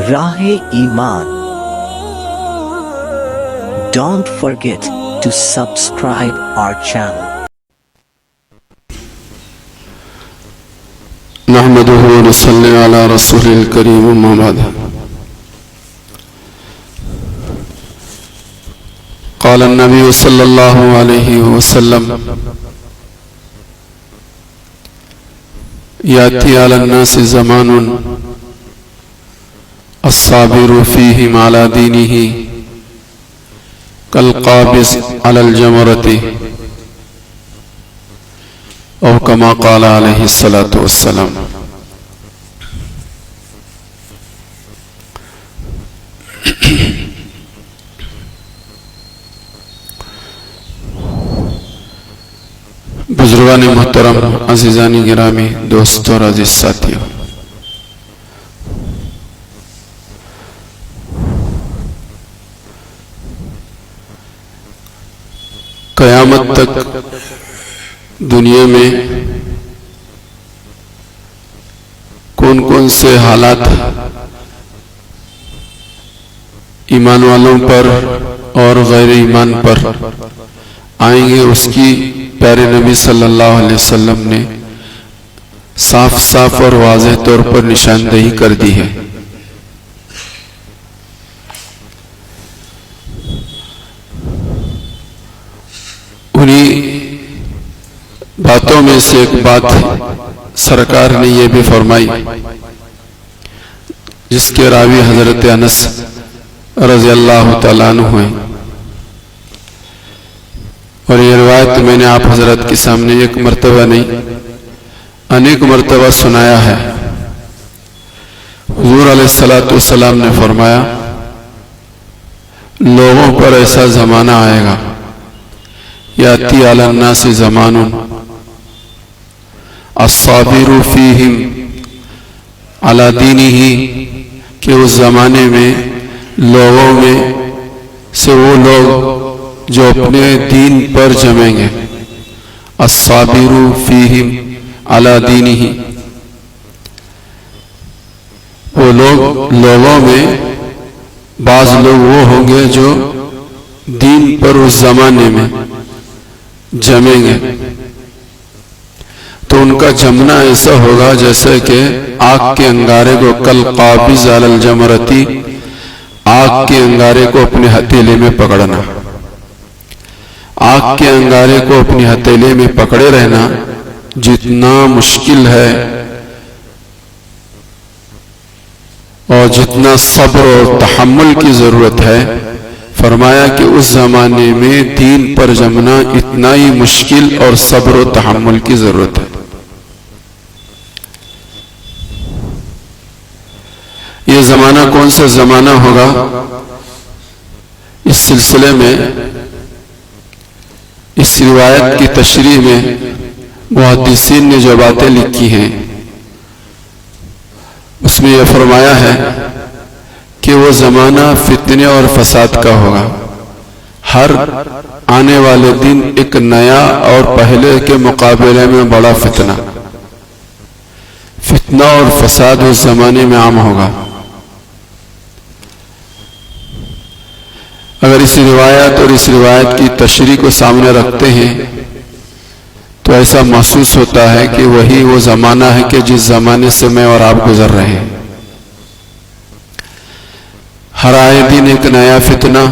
راہ ایمان. Don't forget to subscribe our channel. نحمده ونصلي على رسول الكريم أما بعد. قال النبي صلى الله عليه وسلم: يأتي على الناس زمان الصابر فيهم على دينه كالقابض على الجمرة، او كما قال عليه الصلاة والسلام. بزرگان محترم، عزیزان گرامی، دوستوں اور عزیز ساتھیوں، قیامت تک دنیا میں کون کون سے حالات ایمان والوں پر اور غیر ایمان پر آئیں گے، اس کی پیارے نبی صلی اللہ علیہ وسلم نے صاف صاف اور واضح طور پر نشاندہی کر دی ہے. انہی باتوں میں سے ایک بات سرکار نے یہ بھی فرمائی، جس کے راوی حضرت انس رضی اللہ تعالیٰ عنہ ہیں، اور یہ روایت میں نے آپ حضرت کے سامنے ایک مرتبہ نہیں انیک مرتبہ سنایا ہے. حضور علیہ السلام نے فرمایا، لوگوں پر ایسا زمانہ آئے گا، یاتی علی الناس زمان الصابر فیہم علی دینہ، کہ اس زمانے میں لوگوں میں سے وہ لوگ جو اپنے دین پر جمیں گے. الصابر فیہم علی دینہ، وہ لوگوں میں بعض لوگ وہ ہوں گے جو دین پر اس زمانے میں جمیں گے، تو ان کا جمنا ایسا ہوگا جیسے کہ آگ کے انگارے کو کل قابض علی الجمرتی، آگ کے انگارے کو اپنے ہتھیلے میں پکڑنا. آگ کے انگارے کو اپنی ہتھیلے میں پکڑے رہنا جتنا مشکل ہے اور جتنا صبر اور تحمل کی ضرورت ہے، فرمایا کہ اس زمانے میں دین پر جمنا اتنا ہی مشکل اور صبر و تحمل کی ضرورت ہے. یہ زمانہ کون سا زمانہ ہوگا؟ اس سلسلے میں، اس روایت کی تشریح میں محدثین نے جو باتیں لکھی ہیں، اس میں یہ فرمایا ہے کہ وہ زمانہ فتنے اور فساد کا ہوگا. ہر آنے والے دن ایک نیا اور پہلے کے مقابلے میں بڑا فتنہ اور فساد اس زمانے میں عام ہوگا. اگر اس روایت اور اس روایت کی تشریح کو سامنے رکھتے ہیں تو ایسا محسوس ہوتا ہے کہ وہی وہ زمانہ ہے کہ جس زمانے سے میں اور آپ گزر رہے ہیں. ہر آئے دن ایک نیا فتنہ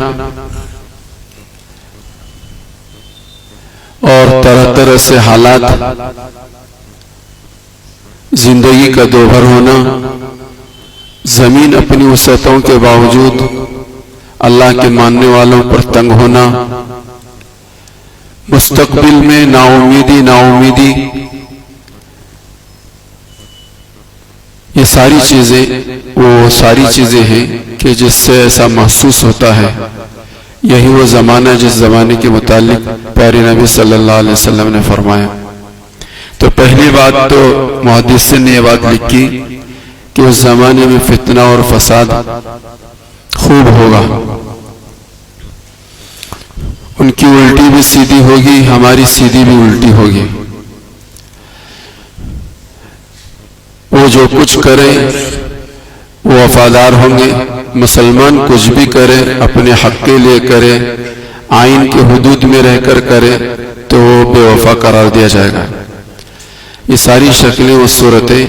اور طرح طرح سے حالات، زندگی کا دوبھر ہونا، زمین اپنی وسعتوں کے باوجود اللہ کے ماننے والوں پر تنگ ہونا، مستقبل میں نا امیدی، یہ ساری چیزیں ہیں کہ جس سے ایسا محسوس ہوتا ہے یہی وہ زمانہ جس زمانے کے متعلق پیارے نبی صلی اللہ علیہ وسلم نے فرمایا. تو پہلی بات تو محدثین نے یہ بات لکھی کہ اس زمانے میں فتنہ اور فساد خوب ہوگا. ان کی الٹی بھی سیدھی ہوگی، ہماری سیدھی بھی الٹی ہوگی. وہ جو کچھ کریں وہ وفادار ہوں گے. مسلمان کچھ بھی کرے اپنے حق کے لیے کرے, آئین کے حدود میں رہ کر کرے تو وہ بے وفا قرار دیا جائے گا. یہ ساری شکلیں و صورتیں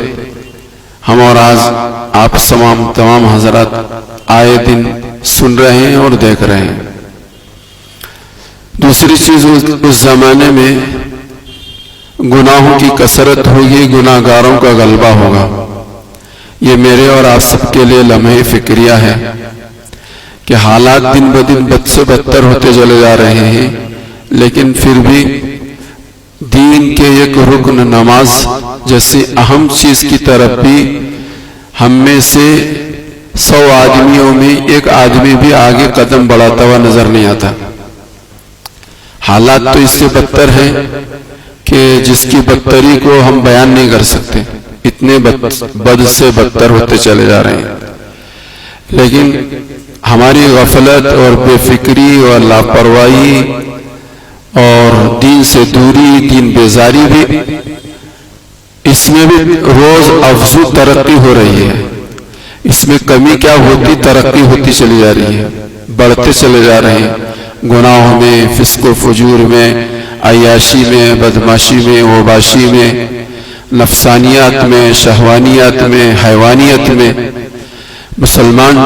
ہم اور آج آپ تمام حضرات آئے دن سن رہے ہیں اور دیکھ رہے ہیں. دوسری چیز, اس زمانے میں گناہوں کی کثرت ہوگی, گناہ گاروں کا غلبہ ہوگا. یہ میرے اور آپ سب کے لیے لمحے فکریہ ہے کہ حالات دن بدن بد سے بدتر ہوتے چلے جا رہے ہیں, لیکن پھر بھی دین کے ایک رکن نماز جیسی اہم چیز کی طرف بھی ہم میں سے 100 آدمیوں میں ایک آدمی بھی آگے قدم بڑھاتا ہوا نظر نہیں آتا. حالات تو اس سے بدتر ہیں کہ جس کی بدتری کو ہم بیان نہیں کر سکتے, اتنے بد سے بدتر ہوتے چلے جا رہے ہیں. لیکن ہماری غفلت اور بے فکری اور لاپرواہی اور دین سے دوری, دین بیزاری بھی, اس میں بھی روز افزو ترقی ہو رہی ہے. اس میں کمی کیا ہوتی, ترقی ہوتی چلی جا رہی ہے, بڑھتے چلے جا رہے ہیں. گناہوں میں, فسق و فجور میں, عیاشی میں, بدماشی میں, اوباشی میں, نفسانیات میں, شہوانیات میں, حیوانیت میں مسلمان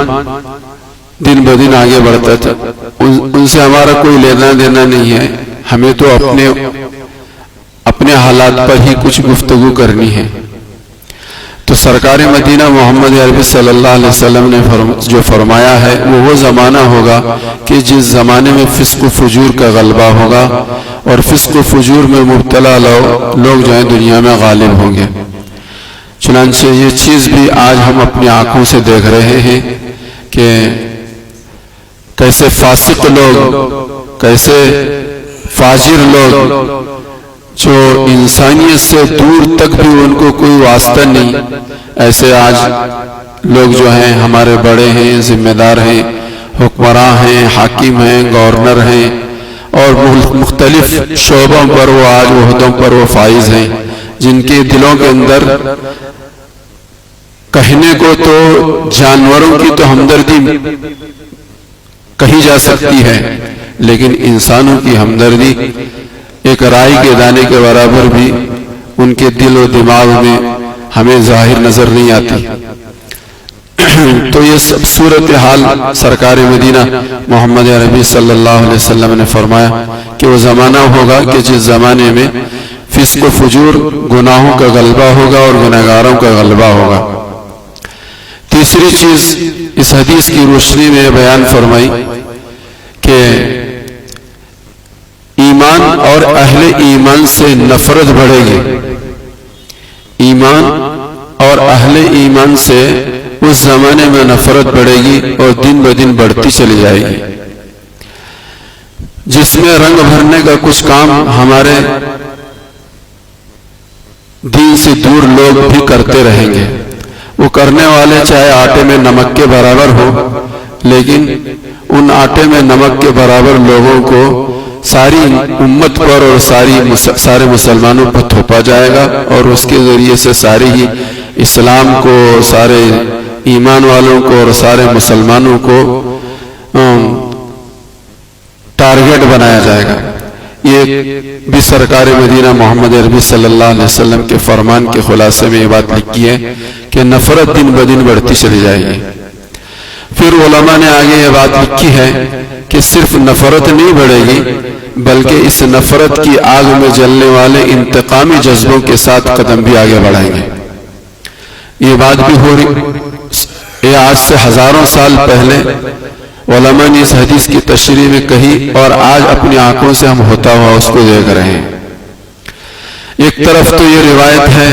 دن بدن آگے بڑھتا تھا. ان سے ہمارا کوئی لینا دینا نہیں ہے. ہمیں تو اپنے حالات پر ہی کچھ گفتگو کرنی ہے. تو سرکار مدینہ محمد عربی صلی اللہ علیہ وسلم نے جو فرمایا ہے وہ زمانہ ہوگا کہ جس زمانے میں فسق و فجور کا غلبہ ہوگا اور فسق و فجور میں مبتلا لوگ جو ہیں دنیا میں غالب ہوں گے. چنانچہ یہ چیز بھی آج ہم اپنی آنکھوں سے دیکھ رہے ہیں کہ کیسے فاسق لوگ, کیسے فاجر لوگ جو انسانیت سے دور تک بھی ان کو کوئی واسطہ نہیں, ایسے آج لوگ جو ہیں ہمارے بڑے ہیں, ذمہ دار ہیں, حکمراں ہیں, حاکم ہیں, گورنر ہیں اور مختلف شعبوں پر وہ آج عہدوں پر وہ فائز ہیں, جن کے دلوں کے اندر کہنے کو تو جانوروں کی تو ہمدردی کہی جا سکتی ہے, لیکن انسانوں کی ہمدردی ایک رائی کے دانے کے برابر بھی ان کے دل و دماغ میں ہمیں ظاہر نظر نہیں آتی. تو یہ سب صورتحال سرکار مدینہ محمد عربی صلی اللہ علیہ وسلم نے فرمایا کہ وہ زمانہ ہوگا کہ جس زمانے میں فسق و فجور, گناہوں کا غلبہ ہوگا اور گناہگاروں کا غلبہ ہوگا. تیسری چیز اس حدیث کی روشنی میں بیان فرمائی کہ ایمان اور اہل ایمان سے نفرت بڑھے گی. ایمان اور اہل ایمان سے اس زمانے میں نفرت بڑھے گی اور دن بدن بڑھتی چلی جائے گی, جس میں رنگ بھرنے کا کچھ کام ہمارے دین سے دور لوگ بھی کرتے رہیں گے. وہ کرنے والے چاہے آٹے میں نمک کے برابر ہو, لیکن ان آٹے میں نمک کے برابر لوگوں کو ساری امت پر اور سارے مسلمانوں پر تھوپا جائے گا اور اس کے ذریعے سے ساری ہی اسلام کو, سارے ایمان والوں کو اور سارے مسلمانوں کو ٹارگٹ بنایا جائے گا. یہ بھی سرکار مدینہ محمد عربی صلی اللہ علیہ وسلم کے فرمان کے خلاصے میں یہ بات لکھی ہے کہ نفرت دن بدن بڑھتی چلی جائے گی. پھر علماء نے آگے یہ بات لکھی ہے کہ صرف نفرت نہیں بڑھے گی بلکہ اس نفرت کی آگ میں جلنے والے انتقامی جذبوں کے ساتھ قدم بھی آگے بڑھائیں گے. یہ بات بھی ہو رہی, یہ آج سے ہزاروں سال پہلے علماء نے اس حدیث کی تشریح میں کہی اور آج اپنی آنکھوں سے ہم ہوتا ہوا اس کو دیکھ رہے ہیں. ایک طرف تو یہ روایت ہے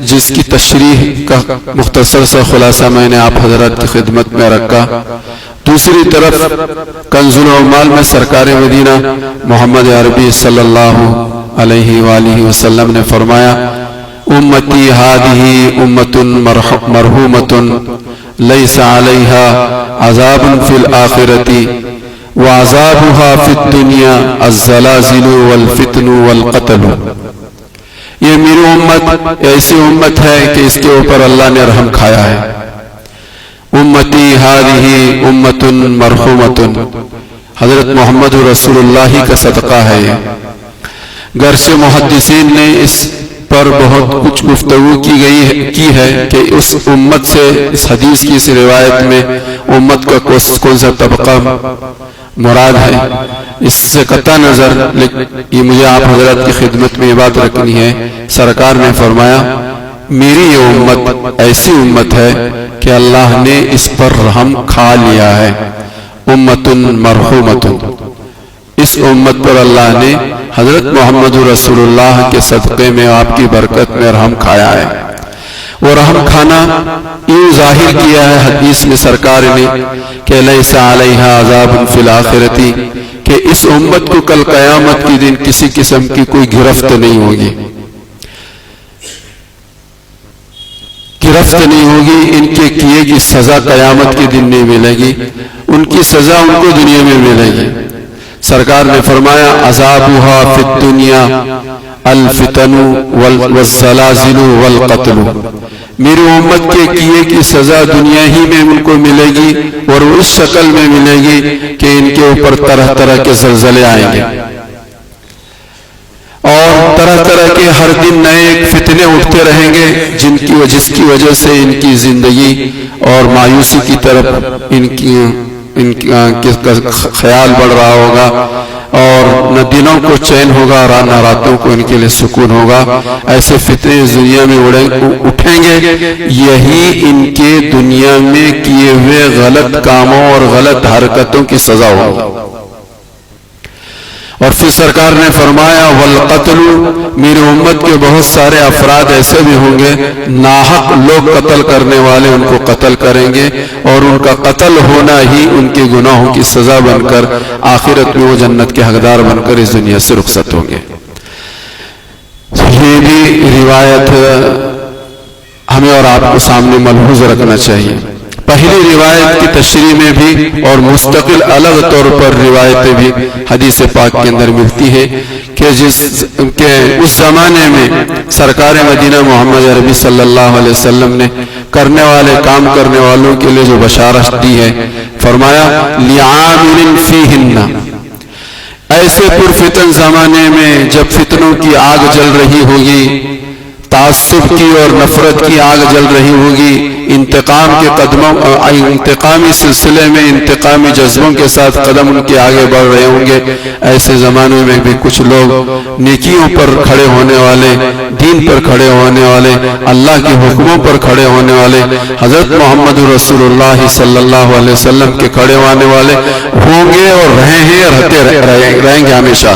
جس کی تشریح کا مختصر سا خلاصہ میں نے آپ حضرات کی خدمت میں رکھا. دوسری طرف کنز العمال میں سرکار مدینہ محمد عربی صلی اللہ علیہ وآلہ وسلم نے فرمایا امتی هذه امة مرحومة لیس علیہا عذاب فی الآخرة وعذابها فی الدنیا الزلازل والفتن والقتل. یہ میری امت ایسی امت ہے کہ اس کے اوپر اللہ نے رحم کھایا ہے. امتی ہذہ امت مرحومۃ، حضرت محمد رسول اللہ کا صدقہ ہے یہ. گرچہ محدثین نے اس پر بہت کچھ گفتگو کی ہے کہ اس امت سے، اس حدیث کی اس روایت میں امت کا کون سا طبقہ مراد ہے، اس سے قطع نظر یہ مجھے آپ حضرات کی خدمت میں یہ بات رکھنی ہے. سرکار نے فرمایا میری یہ امت ایسی امت ہے کہ اللہ نے اس پر رحم کھا لیا ہے. امت مرحومۃ، اس امت پر اللہ نے حضرت محمد رسول اللہ کے صدقے میں، آپ کی برکت میں رحم کھایا ہے. وہ رحم کھانا یوں ظاہر کیا ہے حدیث میں سرکار نے کہ لیس علیہا عذاب فی الآخرۃ، کہ اس امت کو کل قیامت کے دن کسی قسم کی کوئی گرفت نہیں ہوگی، گرفت نہیں ہوگی. ان کے کیے کی سزا قیامت کے دن نہیں ملے گی، ان کی سزا ان کو دنیا میں ملے گی. سرکار نے فرمایا عذابها فی الدنیا الفتن والزلازل والقتل، میری امت کے کیے کی سزا دنیا ہی میں ان کو ملے گی، اور اس شکل میں ملے گی کہ ان کے اوپر طرح طرح کے زلزلے آئیں گے، اور طرح طرح کے ہر دن نئے فتنے اٹھتے رہیں گے، جس کی وجہ سے ان کی زندگی اور مایوسی کی طرف ان کا خیال بڑھ رہا ہوگا، اور نہ دنوں کو چین ہوگا نہ راتوں کو ان کے لیے سکون ہوگا. ایسے فتنے اس دنیا میں اٹھیں گے، یہی ان کے دنیا میں کیے ہوئے غلط کاموں اور غلط حرکتوں کی سزا ہوگی. اور پھر سرکار نے فرمایا والقتل، میری امت کے بہت سارے افراد ایسے بھی ہوں گے ناحق لوگ قتل کرنے والے ان کو قتل کریں گے، اور ان کا قتل ہونا ہی ان کے گناہوں کی سزا بن کر آخرت میں وہ جنت کے حقدار بن کر اس دنیا سے رخصت ہوں گے. یہ بھی روایت ہمیں اور آپ کو سامنے ملحوظ رکھنا چاہیے. پہلی روایت کی تشریح میں بھی اور مستقل الگ طور پر روایتیں بھی حدیث پاک کے اندر ملتی ہے کہ اس زمانے میں سرکار مدینہ محمد عربی صلی اللہ علیہ وسلم نے کرنے والے کام کرنے والوں کے لیے جو بشارت دی ہے، فرمایا لِعَامِلٍ فِيهِنَّ، ایسے پرفتن زمانے میں جب فتنوں کی آگ جل رہی ہوگی، تعصب کی اور نفرت کی آگ جل رہی ہوگی، انتقامی سلسلے میں انتقامی جذبوں کے ساتھ قدم ان کے آگے بڑھ رہے ہوں گے، ایسے زمانے میں بھی کچھ لوگ نیکیوں پر کھڑے ہونے والے، دین پر کھڑے ہونے والے، اللہ کے حکموں پر کھڑے ہونے والے، حضرت محمد رسول اللہ صلی اللہ علیہ وسلم کے کھڑے ہونے والے ہوں گے اور رہے ہیں اور رہیں گے ہمیشہ.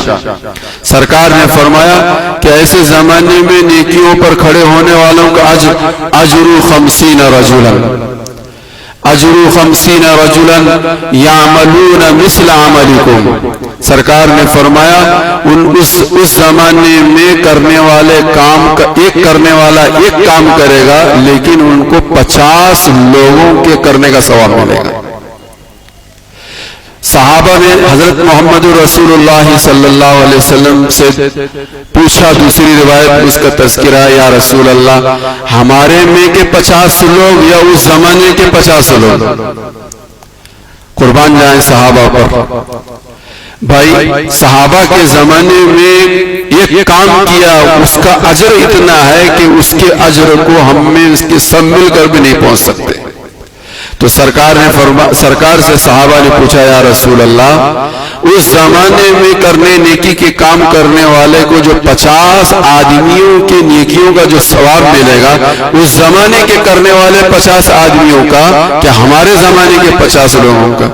سرکار نے فرمایا کہ ایسے زمانے میں نیکیوں پر کھڑے ہونے والوں کا اجر 50 رجلا، اجر 50 رجلا یعملون مثل عملکم. سرکار نے فرمایا اس زمانے میں کرنے والے کام کا ایک کرنے والا ایک کام کرے گا، لیکن ان کو 50 لوگوں کے کرنے کا ثواب ملے گا. صحابہ نے حضرت محمد رسول اللہ صلی اللہ علیہ وسلم سے پوچھا، دوسری روایت میں اس کا تذکرہ، یا رسول اللہ ہمارے میں کے 50 لوگ یا اس زمانے کے 50 لوگ؟ قربان جائیں صحابہ پر. بھائی صحابہ کے زمانے میں ایک کام کیا، اس کا اجر اتنا ہے کہ اس کے اجر کو ہم میں اس کے سب مل کر بھی نہیں پہنچ سکتے. تو سرکار سے صحابہ نے پوچھا، یا رسول اللہ اس زمانے میں کرنے نیکی کے کام کرنے والے کو جو 50 آدمیوں کی نیکیوں کا جو ثواب ملے گا، اس زمانے کے کرنے والے 50 آدمیوں کا کیا ہمارے زمانے کے 50 لوگوں کا؟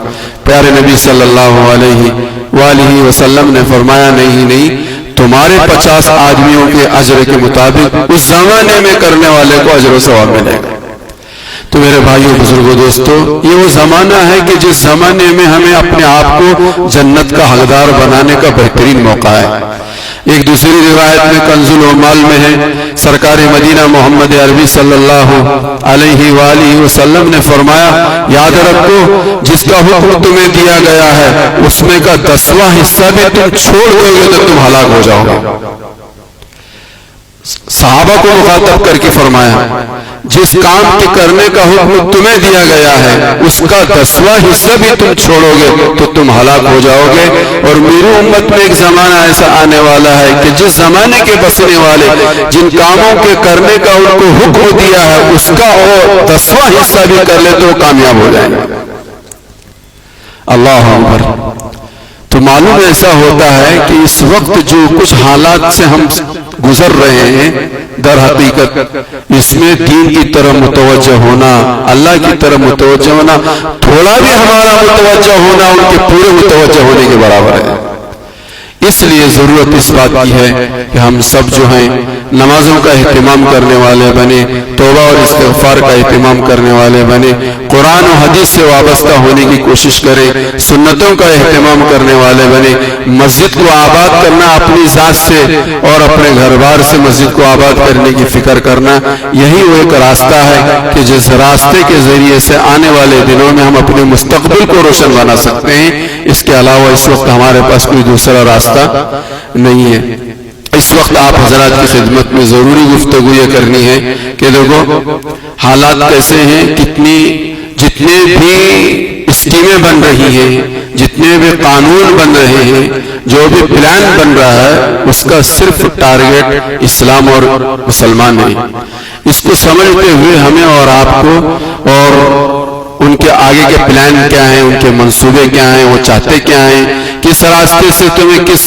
پیارے نبی صلی اللہ علیہ وآلہ وسلم نے فرمایا نہیں، تمہارے 50 آدمیوں کے اجر کے مطابق اس زمانے میں کرنے والے کو اجر و ثواب ملے گا. تو میرے بھائیوں بزرگوں دوستو، یہ وہ زمانہ ہے کہ جس زمانے میں ہمیں اپنے آپ کو جنت کا حقدار بنانے کا بہترین موقع ہے. ایک دوسری روایت میں کنز العمال میں ہے، سرکار مدینہ محمد عربی صلی اللہ علیہ وآلہ وسلم نے فرمایا، یاد رکھو جس کا حکم تمہیں دیا گیا ہے اس میں کا 10واں حصہ بھی تم چھوڑ دو گے تو تم ہلاک ہو جاؤ گے. صحابہ کو مخاطب کر کے فرمایا جس کام کے کرنے کا حکم تمہیں دیا گیا ہے اس کا 10واں حصہ بھی تم چھوڑو گے تو تم ہلاک ہو جاؤ گے، اور میری امت میں ایک زمانہ ایسا آنے والا ہے کہ جس زمانے کے بسنے والے جن کاموں کے کرنے کا ان کو حکم دیا ہے اس کا اور 10واں حصہ بھی کر لے تو کامیاب ہو جائیں گے۔ اللہ اکبر۔ تو معلوم ایسا ہوتا ہے کہ اس وقت جو کچھ حالات سے ہم گزر رہے ہیں در حقیقت اس میں دین کی طرف متوجہ ہونا، اللہ کی طرف متوجہ ہونا، تھوڑا بھی ہمارا متوجہ ہونا ان کے پورے متوجہ ہونے کے برابر ہے۔ اس لیے ضرورت اس بات کی ہے کہ ہم سب جو ہیں نمازوں کا اہتمام کرنے والے بنے، توبہ اور استغفار کا اہتمام کرنے والے بنے، قرآن و حدیث سے وابستہ ہونے کی کوشش کریں، سنتوں کا اہتمام کرنے والے بنے، مسجد کو آباد کرنا اپنی ذات سے اور اپنے گھر بار سے مسجد کو آباد کرنے کی فکر کرنا، یہی وہ ایک راستہ ہے کہ جس راستے کے ذریعے سے آنے والے دنوں میں ہم اپنے مستقبل کو روشن بنا سکتے ہیں۔ اس کے علاوہ اس وقت ہمارے پاس کوئی دوسرا راستہ نہیں ہے۔ اس وقت آپ حضرات کی خدمت میں ضروری گفتگو یہ کرنی ہے کہ دیکھو حالات کیسے ہیں، جتنے بھی اسکیمیں بن رہی ہیں، جتنے بھی قانون بن رہے ہیں، جو بھی پلان بن رہا ہے اس کا صرف ٹارگٹ اسلام اور مسلمان ہے۔ اس کو سمجھتے ہوئے ہمیں اور آپ کو اور ان کے آگے کے پلان کیا ہیں، ان کے منصوبے کیا ہیں، وہ چاہتے کیا ہیں، کس راستے سے تمہیں کس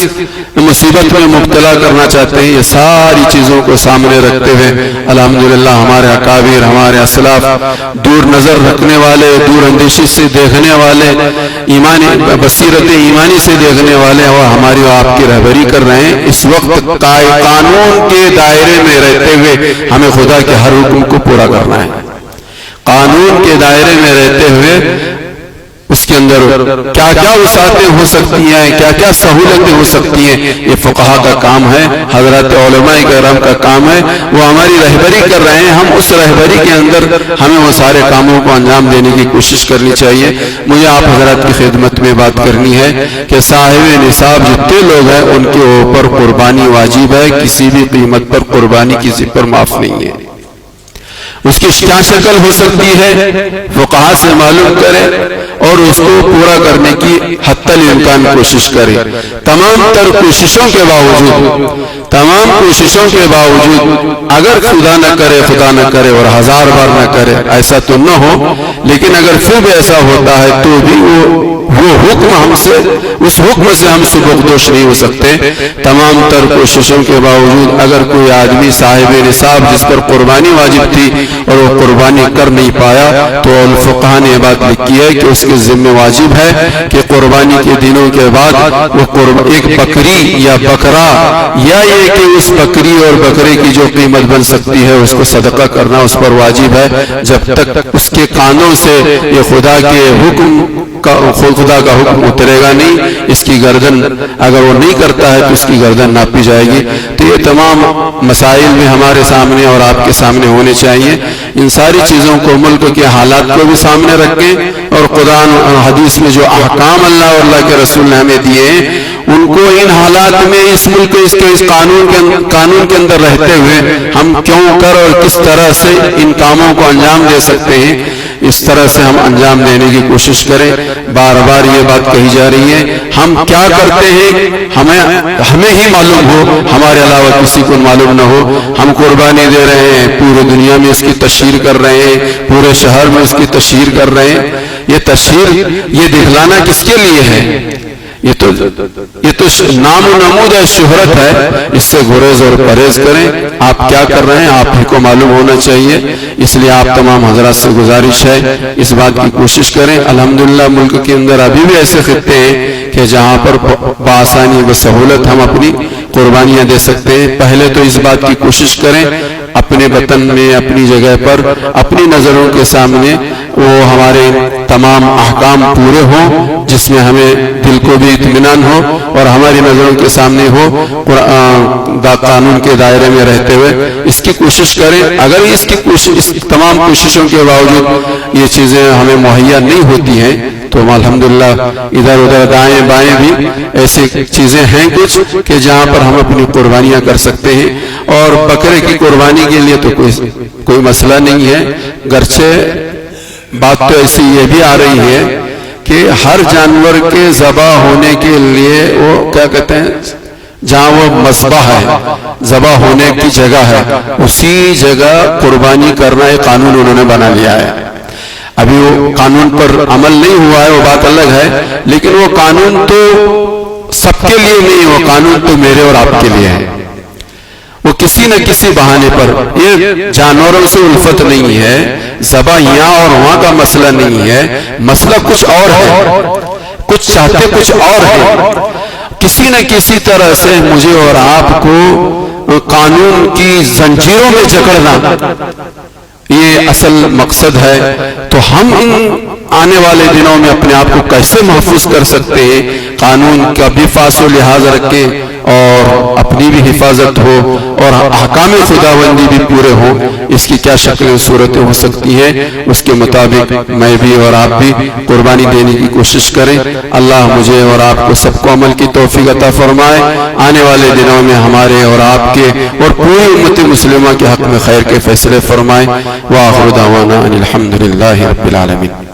مصیبت میں مبتلا کرنا چاہتے ہیں، یہ ساری چیزوں کو سامنے رکھتے ہوئے الحمدللہ ہمارے اکابر، ہمارے اسلاف، دور نظر رکھنے والے، دور اندیشی سے دیکھنے والے، ایمانی بصیرت ایمانی سے دیکھنے والے اور ہماری اور آپ کی رہبری کر رہے ہیں۔ اس وقت قانون کے دائرے میں رہتے ہوئے ہمیں خدا کے ہر حکم کو پورا کرنا ہے۔ قانون کے دائرے میں رہتے ہوئے اس کے اندر کیا کیا وسعتیں ہو سکتی ہیں، کیا کیا سہولتیں ہو سکتی ہیں، یہ فقہا کا کام ہے، حضرات علماء کرام کا کام ہے، وہ ہماری رہبری کر رہے ہیں۔ ہم اس رہبری کے اندر ہمیں وہ سارے کاموں کو انجام دینے کی کوشش کرنی چاہیے۔ مجھے آپ حضرات کی خدمت میں بات کرنی ہے کہ صاحب نصاب جتنے لوگ ہیں ان کے اوپر قربانی واجب ہے، کسی بھی قیمت پر قربانی کسی پر معاف نہیں ہے۔ اس کی کیا شکل ہو سکتی ہے فقہا سے معلوم کرے اور اس کو پورا کرنے کی حتی الامکان کوشش کرے۔ تمام تر کوششوں کے باوجود اگر خدا نہ کرے اور 1000 بار نہ کرے ایسا تو نہ ہو، لیکن اگر پھر بھی ایسا ہوتا ہے تو بھی وہ حکم اس حکم سے ہم سبکدوش نہیں ہو سکتے۔ تمام تر کوششوں کے باوجود اگر کوئی آدمی صاحب نصاب جس پر قربانی واجب تھی اور وہ قربانی کر نہیں پایا تو الفقہا نے بات لکھی ہے کہ اس کے ذمہ واجب ہے کہ قربانی کے دنوں کے بعد وہ ایک بکری یا بکرا یا یہ کہ اس بکری اور بکرے کی جو قیمت بن سکتی ہے اس کو صدقہ کرنا اس پر واجب ہے، جب تک اس کے کانوں سے یہ خدا کا حکم اترے گا نہیں۔ اس کی گردن اگر وہ نہیں کرتا ہے تو اس کی گردن ناپی جائے گی۔ تو یہ تمام مسائل میں ہمارے سامنے اور آپ کے سامنے ہونے چاہیے۔ ان ساری چیزوں کو، ملک کے حالات کو بھی سامنے رکھیں اور قرآن اور حدیث میں جو احکام اللہ اور اللہ کے رسول نے ہمیں دیے ہیں ان کو ان حالات میں اس ملک اس قانون کے اندر رہتے ہوئے ہم کیوں کر اور کس طرح سے ان کاموں کو انجام دے سکتے ہیں، اس طرح سے ہم انجام دینے کی کوشش کریں۔ بار بار یہ بات کہی جا رہی ہے، ہم کیا کرتے ہیں ہمیں ہی معلوم ہو، ہمارے علاوہ کسی کو معلوم نہ ہو۔ ہم قربانی دے رہے ہیں، پورے دنیا میں اس کی تشہیر کر رہے ہیں، پورے شہر میں اس کی تشہیر کر رہے ہیں۔ یہ تشہیر، یہ دکھلانا کس کے لیے ہے؟ یہ تو نام و نمود ہے، شہرت ہے۔ اس سے گریز اور پرہیز کریں۔ آپ کیا کر رہے ہیں آپ ہی کو معلوم ہونا چاہیے، اس لیے آپ تمام حضرات سے گزارش ہے اس بات کی کوشش کریں۔ الحمدللہ ملک کے اندر ابھی بھی ایسے خطے ہیں کہ جہاں پر بآسانی بسہولت ہم اپنی قربانیاں دے سکتے ہیں۔ پہلے تو اس بات کی کوشش کریں اپنے وطن میں، اپنی جگہ پر، اپنی نظروں کے سامنے وہ ہمارے تمام احکام پورے ہوں، جس میں ہمیں دل کو بھی اطمینان ہو اور ہماری نظروں کے سامنے ہو، قانون کے دائرے میں رہتے ہوئے اس کی کوشش کریں۔ اگر اس تمام کوششوں کے باوجود یہ چیزیں ہمیں مہیا نہیں ہوتی ہیں تو الحمدللہ ادھر ادھر دائیں بائیں بھی ایسی چیزیں ہیں کچھ کہ جہاں پر ہم اپنی قربانیاں کر سکتے ہیں، اور بکرے کی قربانی کے لیے تو کوئی مسئلہ نہیں ہے، گرچہ بات تو ایسی یہ بھی آ رہی ہے کہ ہر جانور کے ذبح ہونے کے لیے وہ کیا کہتے ہیں، جہاں وہ مذبح ہے، ذبح ہونے کی جگہ ہے، اسی جگہ قربانی کرنا ایک قانون انہوں نے بنا لیا ہے۔ ابھی وہ قانون پر عمل نہیں ہوا ہے، وہ بات الگ ہے، لیکن وہ قانون تو سب کے لیے نہیں، وہ قانون تو میرے اور آپ کے لیے ہے۔ وہ کسی نہ کسی بہانے پر، یہ جانوروں سے الفت نہیں ہے، ذبح یہاں اور وہاں کا مسئلہ نہیں ہے، مسئلہ کچھ اور ہے، کچھ چاہتے کچھ اور ہے۔ کسی نہ کسی طرح سے مجھے اور آپ کو قانون کی زنجیروں میں جکڑنا، یہ اصل مقصد ہے۔ تو ہم ان آنے والے دنوں میں اپنے آپ کو کیسے محفوظ کر سکتے ہیں، قانون کا بھی فاصل و لحاظ رکھیں اور اپنی بھی حفاظت ہو اور احکام خداوندی بھی پورے ہوں، اس کی کیا شکلیں صورتیں ہو سکتی ہیں، اس کے مطابق میں بھی اور آپ بھی قربانی دینے کی کوشش کریں۔ اللہ مجھے اور آپ کو سب کو عمل کی توفیق عطا فرمائے، آنے والے دنوں میں ہمارے اور آپ کے اور پوری امت مسلمہ کے حق میں خیر کے فیصلے فرمائے۔ وآخر دعوانا ان الحمد للہ رب العالمین۔